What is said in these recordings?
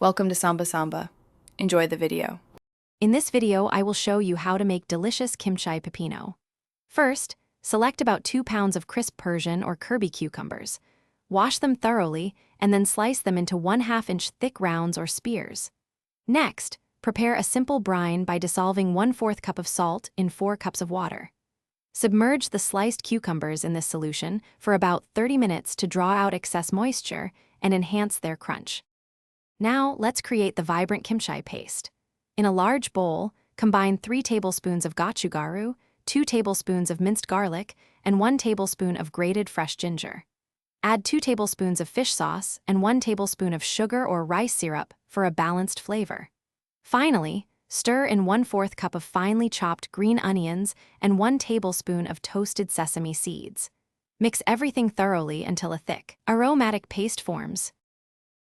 Welcome to Samba Samba. Enjoy the video. In this video, I will show you how to make delicious Kimchi Pipino. First, select about 2 pounds of crisp Persian or Kirby cucumbers. Wash them thoroughly and then slice them into 1/2-inch thick rounds or spears. Next, prepare a simple brine by dissolving 1/4 cup of salt in 4 cups of water. Submerge the sliced cucumbers in this solution for about 30 minutes to draw out excess moisture and enhance their crunch. Now, let's create the vibrant kimchi paste. In a large bowl, combine 3 tablespoons of gochugaru, 2 tablespoons of minced garlic, and 1 tablespoon of grated fresh ginger. Add 2 tablespoons of fish sauce and 1 tablespoon of sugar or rice syrup for a balanced flavor. Finally, stir in 1/4 cup of finely chopped green onions and 1 tablespoon of toasted sesame seeds. Mix everything thoroughly until a thick, aromatic paste forms.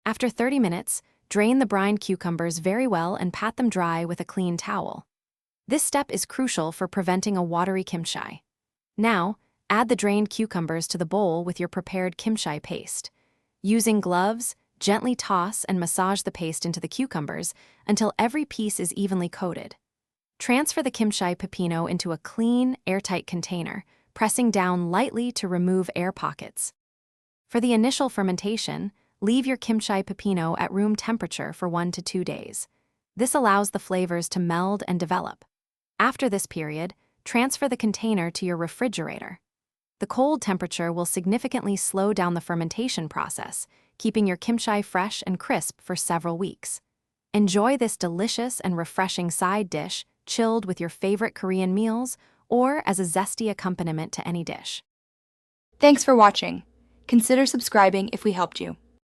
After 30 minutes, drain the brined cucumbers very well and pat them dry with a clean towel. This step is crucial for preventing a watery kimchi. Now, add the drained cucumbers to the bowl with your prepared kimchi paste. Using gloves, gently toss and massage the paste into the cucumbers until every piece is evenly coated. Transfer the kimchi pipino into a clean, airtight container, pressing down lightly to remove air pockets. For the initial fermentation, leave your kimchi pipino at room temperature for 1 to 2 days. This allows the flavors to meld and develop. After this period, transfer the container to your refrigerator. The cold temperature will significantly slow down the fermentation process, keeping your kimchi fresh and crisp for several weeks. Enjoy this delicious and refreshing side dish, chilled with your favorite Korean meals or as a zesty accompaniment to any dish. Thanks for watching. Consider subscribing if we helped you.